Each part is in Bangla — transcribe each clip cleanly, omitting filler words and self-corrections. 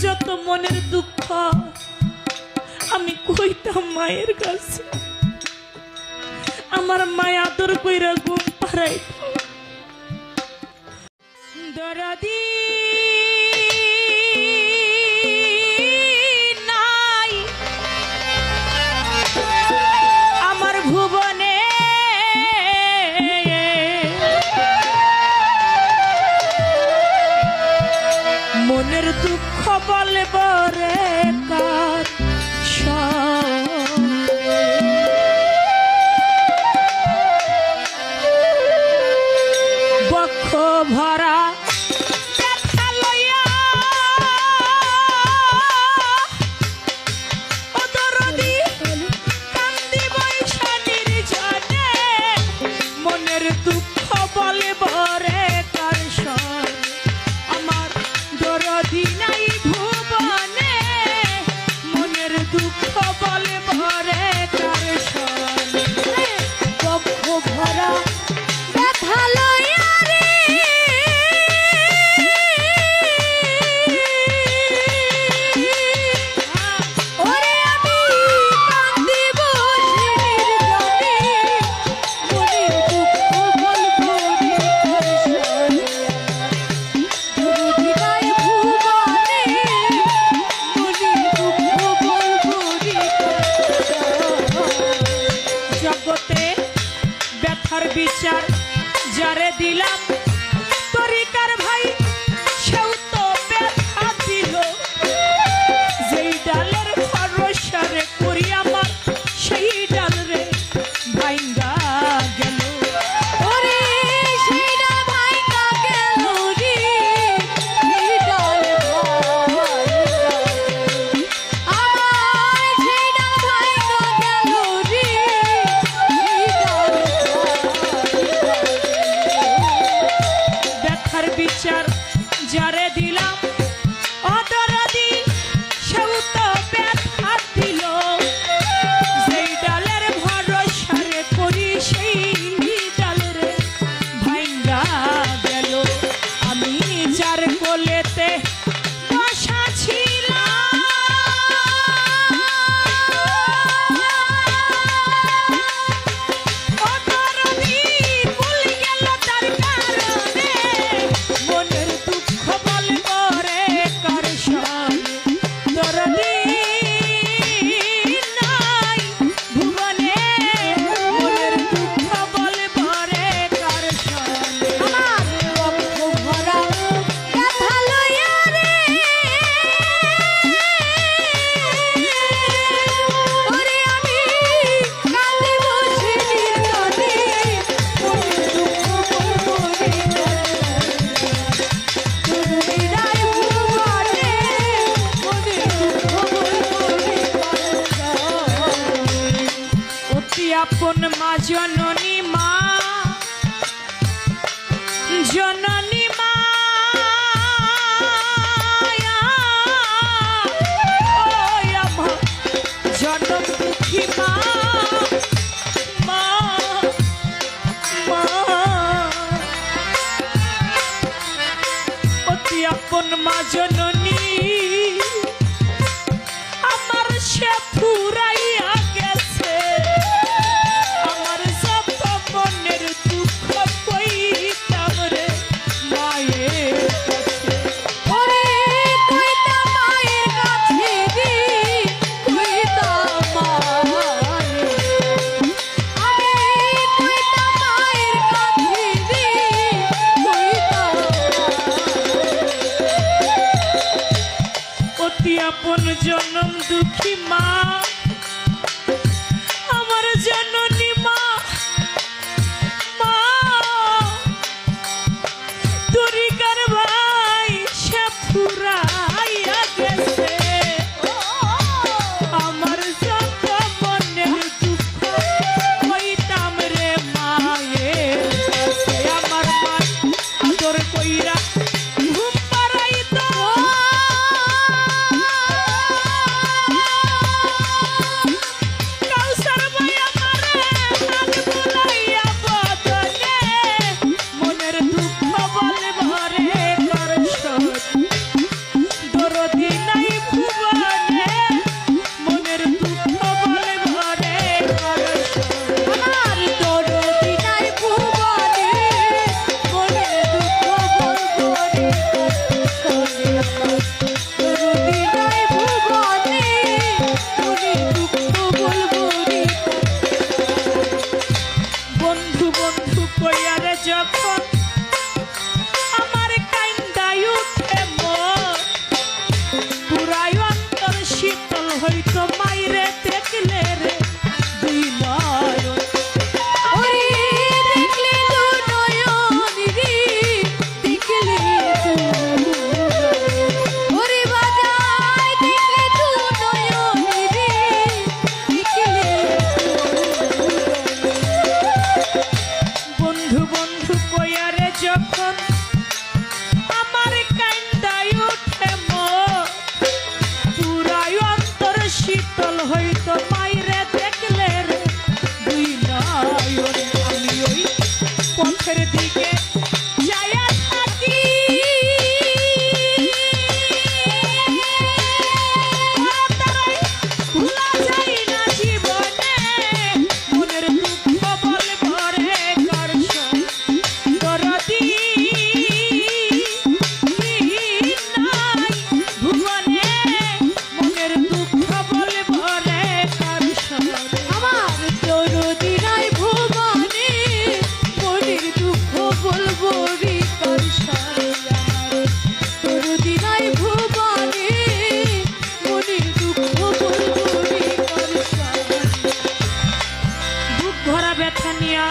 যত মনের দুঃখ আমি কইতাম মায়ের কাছে। আমার মায় আদর কইরা ঘুম পাড়াইত। দরদি নাই আমার ভুবনে, মনের দুঃখ বলব রে কার বক্ষ ভরা ব্যথা লইয়া ও দরদি কান্দি বৈশা নির্জনে, মনের দুঃখ বলব রে কার আমার দরদি নাই ভুবনে, মনের দুঃখ বলব রে কার বক্ষ ভরা ব্যথা লইয়া বিচার যারে দিলাম তরিকার ভাই সেও তো ব্যথা দিল, যেই ডালের ভরসারে করি আমার সেই ডাল রে ভাইঙ্গা গেল। ওরে সেই ডাল ভাইঙ্গা গেল রে, সেই ডাল আমার সেই ডাল ভাইঙ্গা গেল রে, ব্যথার বিচার যারে দিলাম অদরদি সেও তো ব্যথা দিল, যেই ডালের ভরসারে করি সেই ডাল রে ভাইঙ্গা গেল। আমি যার কোলেতে বসা ছিলাম অদরদি ভুল গেল তার কারণে, মনের দুঃখ বলব রে কার দরদি নাই ভুবনে, মনের দুঃখ বলব রে কার আমার বক্ষ ভরা ব্যথা লইয়া রে, ওরে আমি কাঁদি বসে নির্জনে, মনের দুঃখ বলব রে আপন মা জননী মা, জননী মা আমার জনম দুঃখী মা, মা মা অতি আপন মা জননী আমার সে ফুরাইয়া গেছে, আমার সব মনের দুঃখ কইতাম রে মায়ের কাছে। ওরে কইতাম মায়ের কাছে রে, কইতাম মায়ের, আমি কইতাম মায়ের কাছে রে, কইতাম অতি আপন জনম দুঃখী মা, আমার জননী মা, মা তরিকার ভাই সে ফুরাইয়া গেছে, আমার যত মনের দুঃখ কইতাম রে মায়ের কাছে। আমার মা আদর কইরা ঘুম পাড়াইত, কাউসার ভাই আমারে হইতো মাইরে দেখলে রে দুই নয়ন ওরে দেখলে দু নয়ন রে দেখলে দু ওরে বাজায় দেখলে দু নয়ন রে দেখলে বন্ধু বন্ধু কইয়ারে যখন আমার কান্দাই উঠে মন পুরাই অন্তর শীতল হইতো মাইরে দেখলে রে দুই নয়ন আমি ওই পথের দিকে যাইয়া থাকি তারাই ভুলা যায় না জীবনে মনের দুঃখ বলবো রে করছো দরদি নাই ভুবনে মনের দুঃখ বলবো রে করছো আমার দরদি নাই ভুবনে মনের দুঃখ বলবো রে করসার আমার দরদি নাই ভুবনে মনের দুঃখ বলবো রে করসার বুক ভরা ব্যথা নিয়া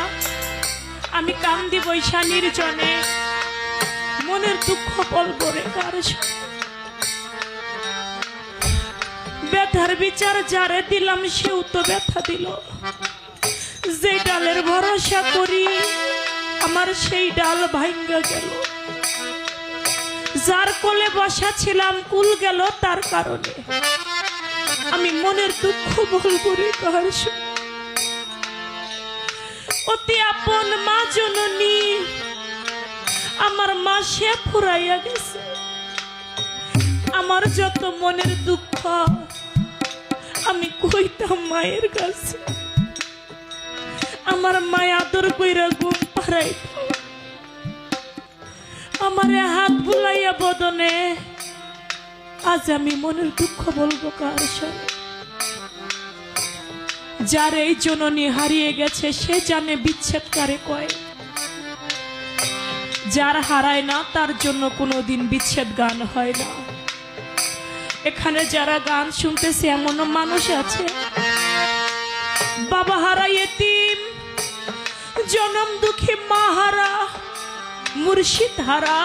আমি কান্দি বৈশা নির্জনে মনের দুঃখ বলবো রে কার সাথে? ব্যথার বিচার যারে দিলাম সেও তো ব্যথা দিল যে ডালের ভরসা করি আমার সেই ডাল ভাঙ্গা গেল যার কোলে বসা ছিলাম কুল গেল তার কারণে আমি মনের দুঃখ বলবো রে কার সাথে? অতি আপন মা জননী আমার মা সে ফুরাইয়া গেছে আমার যত মনের দুঃখ আমি কইতাম মায়ের কাছে আমার মায় আদর কইরা ঘুম পাড়াইত আমারে হাত বুলাইয়া বদনে আজ আমি মনের দুঃখ বলবো কার সাথে? যার এই জননী হারিয়ে গেছে সে জানে বিচ্ছেদ কারে কয় যার হারায় না তার জন্য কোনোদিন বিচ্ছেদ গান হয় না এখানে যারা গান শুনতেছে এমনও মানুষ আছে বাবা হারা এতিম জনম দুঃখী মা হারা মুর্শিদ হারা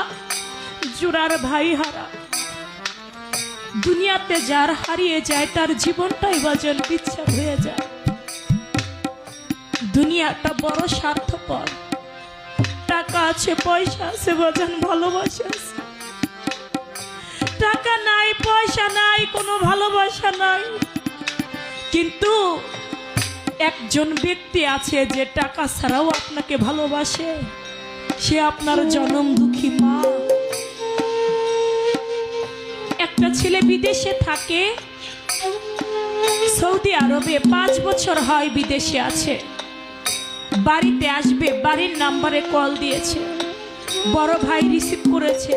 জুরার ভাই হারা দুনিয়াতে যার হারিয়ে যায় তার জীবনটাই বাজান বিচ্ছেদ হয়ে যায় দুনিয়াটা বড় স্বার্থপর টাকা আছে পয়সা আছে বাজান ভালোবাসা আছে টাকা নাই পয়সা নাই কোনো ভালোবাসা নাই কিন্তু একজন ব্যক্তি আছে যে টাকা ছাড়াও আপনাকে ভালোবাসে সে আপনার জনম দুঃখী মা একটা ছেলে বিদেশে থাকে সৌদি আরবে 5 বছর হয় বিদেশে আছে বাড়িতে আসবে বাড়ির নাম্বারে কল দিয়েছে বড় ভাই রিসিভ করেছে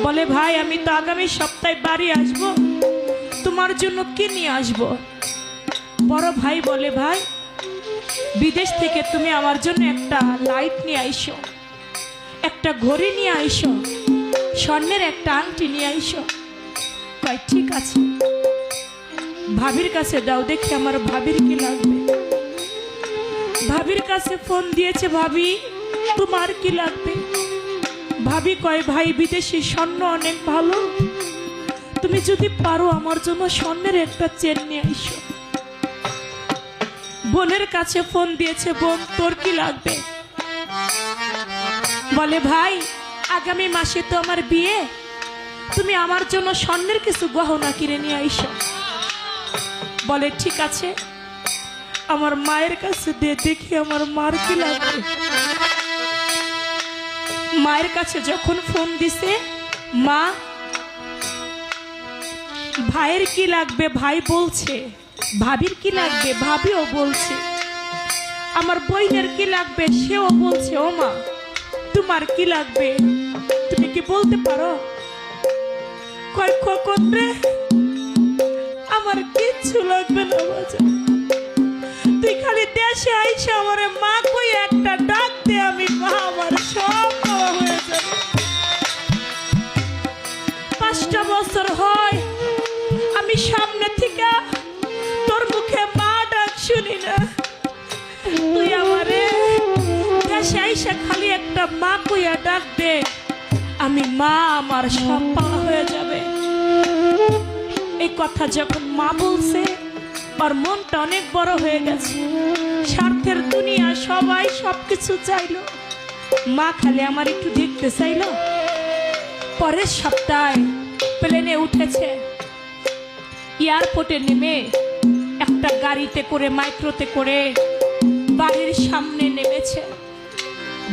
বলে ভাই আমি তো আগামী সপ্তাহে বাড়ি আসব তোমার জন্য কি নিয়ে আসব বড় ভাই বলে ভাই বিদেশ থেকে তুমি আমার জন্য একটা লাইট নিয়ে আইসো একটা ঘড়ি নিয়ে আইসো স্বর্ণের একটা আংটি নিয়ে আইসো কয় ঠিক আছে ভাবির কাছে দাও দেখি আমার ভাবির কি লাগবে ভাবির কাছে ফোন দিয়েছে ভাবি তোমার কি লাগবে ভাবি কয় ভাই বিদেশি স্বর্ণ অনেক ভালো তুমি যদি পারো আমার জন্য স্বর্ণের একটা চেন নিয়ে আইসো বোনের কাছে ফোন দিয়েছে বোন তোর কি লাগবে বলে ভাই আগামী মাসে তো আমার বিয়ে তুমি আমার জন্য স্বর্ণের কিছু গহনা কিনে নিয়ে আইসো বলে ঠিক আছে আমার মায়ের কাছে দিয়ে দেখি আমার মার কি লাগবে মায়ের কাছে যখন ফোন দিছে মা ভাইয়ের কি লাগবে ভাই বলছে ভাবির কি লাগবে ভাবিও বলছে আমার বোনের কি লাগবে সেও বলছে ও মা তোমার কি লাগবে তুমি কি বলতে পারো কয় খোকন রে আমার কিচ্ছু লাগবে না বাজা তুই খালি দেশে আইসা আমারে মা কই একটা ডাক দে আমি মা আমার সব হয়ে যাবে 5টা বছর হয় আমি সামনে থেকে মা আমার সব পাওয়া হয়ে যাবে। এই কথা যখন মা বলছে, আর মনটা অনেক বড় হয়ে গেছে। স্বার্থের দুনিয়া সবাই সবকিছু চাইলো, মা খালি আমার একটু দেখতে চাইলো। পরের সপ্তাহে প্লেনে উঠেছে, এয়ারপোর্টে নেমে একটা গাড়িতে করে, মাইক্রোতে করে বাড়ির সামনে নেমেছে।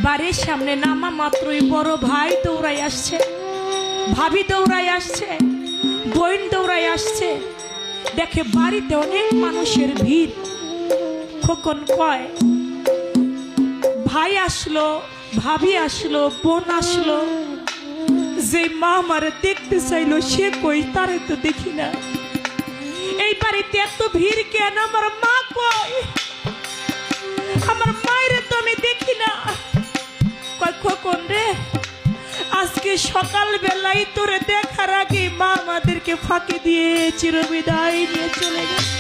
বাড়ির সামনে নামা মাত্রই বড় ভাই দৌড়াই আসছে, ভাবি দৌড়াই আসছে, বোন দৌড়াই আসছে। দেখে বাড়িতে অনেক মানুষের ভিড়। খোকন কয়, ভাই আসলো, ভাবি আসলো, বোন আসলো, যে মা আমার দেখতে চাইলো সে কই, তারে তো দেখি না। এই বাড়িতে এত ভিড় কেন? আমার মা কই? আমার মায়ের তো আমি দেখি না। কয়, খোকন রে, আজকে সকাল বেলায় তোরে দেখার আগে মা আমাদেরকে ফাঁকি দিয়ে চিরবিদায় নিয়ে চলে গেছে।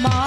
মা